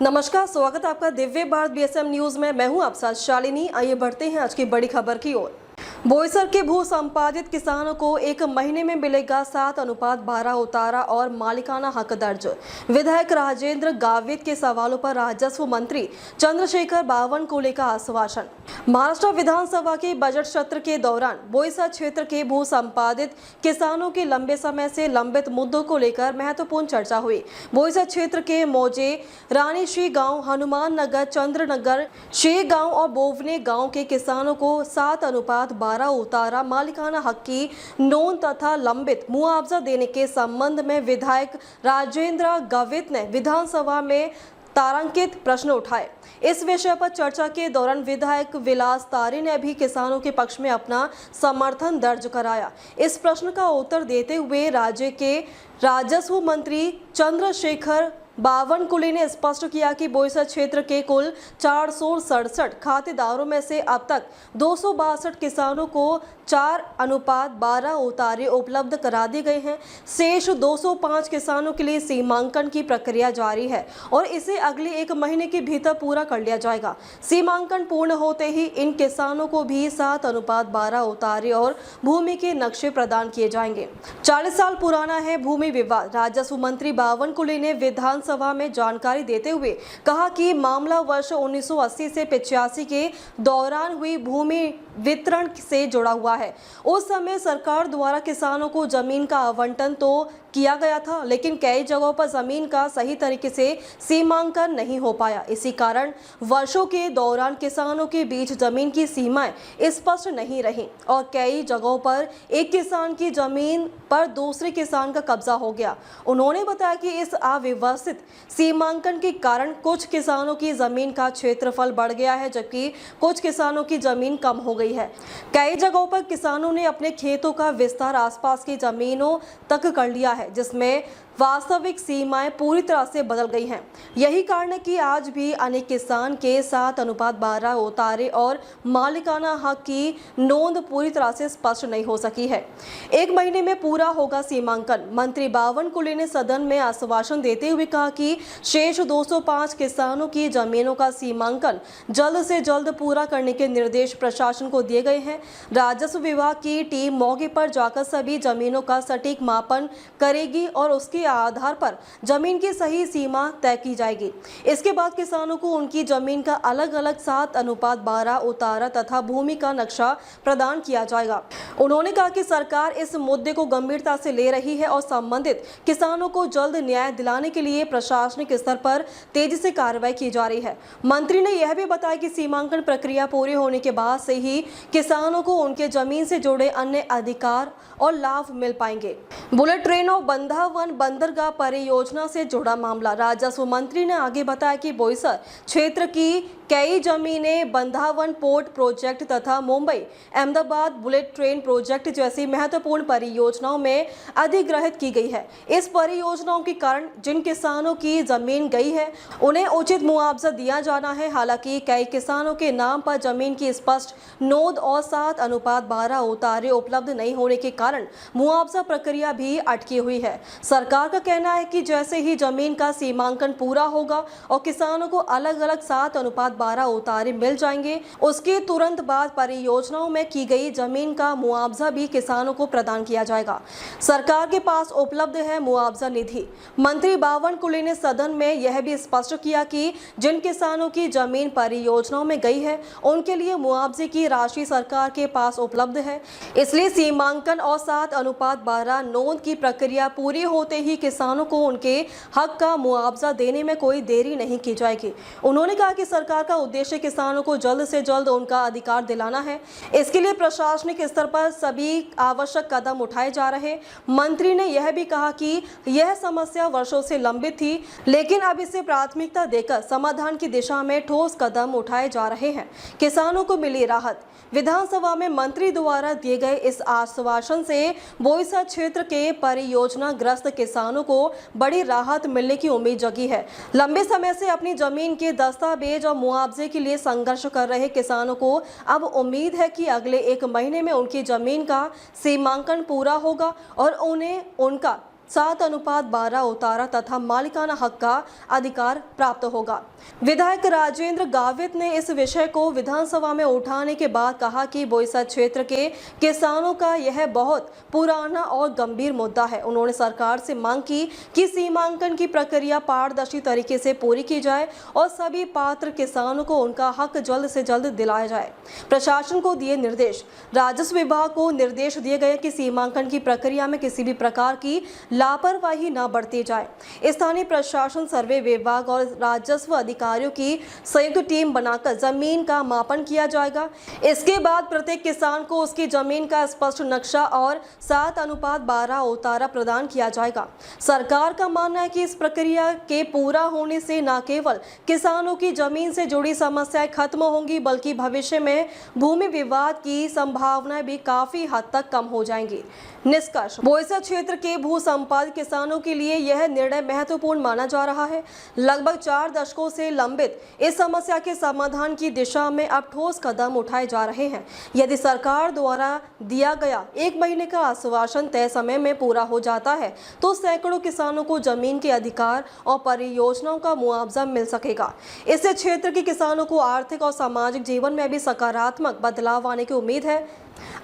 नमस्कार, स्वागत है आपका दिव्य भारत बीएसएम न्यूज में। मैं हूं आप साथ शालिनी। आइए बढ़ते हैं आज की बड़ी खबर की ओर। बोईसर के भू संपादित किसानों को एक महीने में मिलेगा 7:12 उतारा और मालिकाना हक दर्ज। विधायक राजेंद्र गावित के सवालों पर राजस्व मंत्री चंद्रशेखर बावनकुले का आश्वासन। महाराष्ट्र विधानसभा के बजट सत्र के दौरान बोईसर क्षेत्र के भू संपादित किसानों के लंबे समय से लंबित मुद्दों को लेकर महत्वपूर्ण चर्चा हुई। बोईसर क्षेत्र के मौजे, रानीश्री गांव, हनुमान नगर, चंद्रनगर, शे गांव और बोवने गांव के किसानों को 7:12 उतारा, मालिकाना हक की नोंद तथा लंबित मुआवजा देने के संबंध में विधायक राजेंद्र गावित ने विधानसभा में तारांकित प्रश्न उठाए। इस विषय पर चर्चा के दौरान विधायक विलास तारी ने भी किसानों के पक्ष में अपना समर्थन दर्ज कराया। इस प्रश्न का उत्तर देते हुए राज्य के राजस्व मंत्री चंद्रशेखर बावनकुले ने स्पष्ट किया कि बोईसर क्षेत्र के कुल 467 खातेदारों में से अब तक 262 किसानों को 4:12 उतारे उपलब्ध करा दिए गए हैं। शेष 205 किसानों के लिए सीमांकन की प्रक्रिया जारी है और इसे अगले एक महीने के भीतर पूरा कर लिया जाएगा। सीमांकन पूर्ण होते ही इन किसानों को भी 7:12 उतारे और भूमि के नक्शे प्रदान किए जाएंगे। 40 साल पुराना है भूमि विवाद। राजस्व मंत्री बावनकुले ने विधानसभा में जानकारी देते हुए कहा कि मामला वर्ष 1980 से 85 के दौरान हुई भूमि वितरण से जुड़ा हुआ है। उस समय सरकार द्वारा किसानों को जमीन का आवंटन तो किया गया था, लेकिन कई जगहों पर जमीन का सही तरीके से सीमांकन नहीं हो पाया। इसी कारण वर्षों के दौरान किसानों के बीच जमीन की सीमाएं स्पष्ट नहीं रही और कई जगहों पर एक किसान की जमीन पर दूसरे किसान का कब्जा हो गया। उन्होंने बताया कि इस अव्यवस्थित सीमांकन के कारण कुछ किसानों की जमीन का क्षेत्रफल बढ़ गया है, जबकि कुछ किसानों की जमीन कम हो गई है। कई जगहों पर किसानों ने अपने खेतों का विस्तार आसपास की जमीनों तक कर लिया है, जिसमें वास्तविक सीमाएं पूरी तरह से बदल गई हैं। यही कारण है कि आज भी अनेक किसान के 7:12 उतारे और मालिकाना हक की नोंद पूरी तरह से स्पष्ट नहीं हो सकी है। एक महीने में पूरा होगा सीमांकन। मंत्री बावनकुले ने सदन में आश्वासन देते हुए कहा कि शेष 205 किसानों की जमीनों का सीमांकन जल्द से जल्द पूरा करने के निर्देश प्रशासन को दिए गए हैं। राजस्व विभाग की टीम मौके पर जाकर सभी जमीनों का सटीक मापन करेगी और उसके आधार पर जमीन की सही सीमा तय की जाएगी। इसके बाद किसानों को उनकी जमीन का अलग अलग 7:12 उतारा तथा भूमि का नक्शा प्रदान किया जाएगा। उन्होंने कहा कि सरकार इस मुद्दे को गंभीरता से ले रही है और संबंधित किसानों को जल्द न्याय दिलाने के लिए प्रशासनिक स्तर पर तेजी से कार्रवाई की जा रही है। मंत्री ने यह भी बताया कि सीमांकन प्रक्रिया पूरी होने के बाद से ही किसानों को उनके जमीन से जुड़े अन्य अधिकार और लाभ मिल पाएंगे। बुलेट ट्रेन और बंधावन बंदरगाह परियोजना से जुड़ा मामला। राजस्व मंत्री ने आगे बताया कि बोईसर क्षेत्र की कई जमीनें बंधावन पोर्ट प्रोजेक्ट तथा Mumbai Ahmedabad bullet train project जैसी महत्वपूर्ण परियोजनाओं में अधिग्रहित की गई है। इस परियोजनाओं के कारण जिन किसानों की जमीन गई है उन्हें उचित मुआवजा दिया जाना है। हालांकि कई किसानों के नाम पर जमीन की स्पष्ट नोंद और 7:12 उतारे उपलब्ध नहीं होने के कारण मुआवजा प्रक्रिया भी अटकी हुई है। सरकार का कहना है कि जैसे ही जमीन का सीमांकन पूरा होगा और किसानों को अलग अलग 7:12 उतारे मिल जाएंगे, उसके तुरंत बाद परियोजनाओं में की गई जमीन का मुआवजा भी किसानों को प्रदान किया जाएगा। सरकार के पास उपलब्ध है मुआवजा निधि। मंत्री बावनकुले ने सदन में यह भी स्पष्ट किया कि जिन किसानों की जमीन परियोजनाओं में गई है उनके लिए मुआवजे की राशि सरकार के पास उपलब्ध है। इसलिए सीमांकन और 7:12 नोंद की प्रक्रिया पूरी होते ही किसानों को उनके हक का मुआवजा देने में कोई देरी नहीं की जाएगी। उन्होंने कहा कि सरकार का उद्देश्य किसानों को जल्द से जल्द उनका अधिकार दिलाना है। इसके लिए प्रशासनिक स्तर पर सभी आवश्यक कदम उठाए जा रहे। मंत्री ने यह भी कहा कि यह समस्या वर्षों से लंबित थी, लेकिन अब इसे प्राथमिकता देकर समाधान की दिशा में ठोस कदम उठाए जा रहे हैं। किसानों को मिली राहत। विधानसभा में मंत्री द्वारा दिए गए इस आश्वासन से बोईसर क्षेत्र के परियोजना ग्रस्त किसानों को बड़ी राहत मिलने की उम्मीद जगी है। लंबे समय से अपनी जमीन के दस्तावेज और मुआवजे के लिए संघर्ष कर रहे किसानों को अब उम्मीद है कि अगले एक महीने में उनकी जमीन का सीमांकन पूरा होगा और उन्हें उनका 7:12 उतारा तथा मालिकाना हक का अधिकार प्राप्त होगा। विधायक राजेंद्र गावित ने इस विषय को विधानसभा में उठाने के बाद कहा कि बोईसर क्षेत्र के किसानों का यह बहुत पुराना और गंभीर मुद्दा है। उन्होंने सरकार से मांग की कि सीमांकन की प्रक्रिया पारदर्शी तरीके से पूरी की जाए और सभी पात्र किसानों को उनका हक जल्द से जल्द दिलाया जाए। प्रशासन को दिए निर्देश। राजस्व विभाग को निर्देश दिए गए कि सीमांकन की प्रक्रिया में किसी भी प्रकार की लापरवाही न बरती जाए। स्थानीय प्रशासन, सर्वे विभाग और राजस्व अधिकारियों की संयुक्त टीम बनाकर जमीन का मापन किया जाएगा। इसके बाद प्रत्येक किसान को उसकी जमीन का स्पष्ट नक्शा और 7:12 उतारा प्रदान किया जाएगा। सरकार का मानना है कि इस प्रक्रिया के पूरा होने से न केवल किसानों की जमीन से जुड़ी समस्याएं खत्म होंगी बल्कि भविष्य में भूमि विवाद की संभावनाएं भी काफी हद तक कम हो जाएंगी। निष्कर्ष, बोईसर क्षेत्र के भू संपादित किसानों के लिए यह निर्णय महत्वपूर्ण माना जा रहा है। लगभग 4 दशकों से लंबित इस समस्या के समाधान की दिशा में अब ठोस कदम उठाए जा रहे हैं। यदि सरकार द्वारा दिया गया 1 महीने का आश्वासन तय समय में पूरा हो जाता है तो सैकड़ों किसानों को जमीन के अधिकार और परियोजनाओं का मुआवजा मिल सकेगा। इससे क्षेत्र के किसानों को आर्थिक और सामाजिक जीवन में भी सकारात्मक बदलाव आने की उम्मीद है।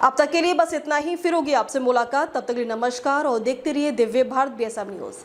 अब तक के लिए बस इतना ही। फिर होगी आपसे मुलाकात। तब तक के लिए नमस्कार और देखते रहिए दिव्य भारत BSM न्यूज।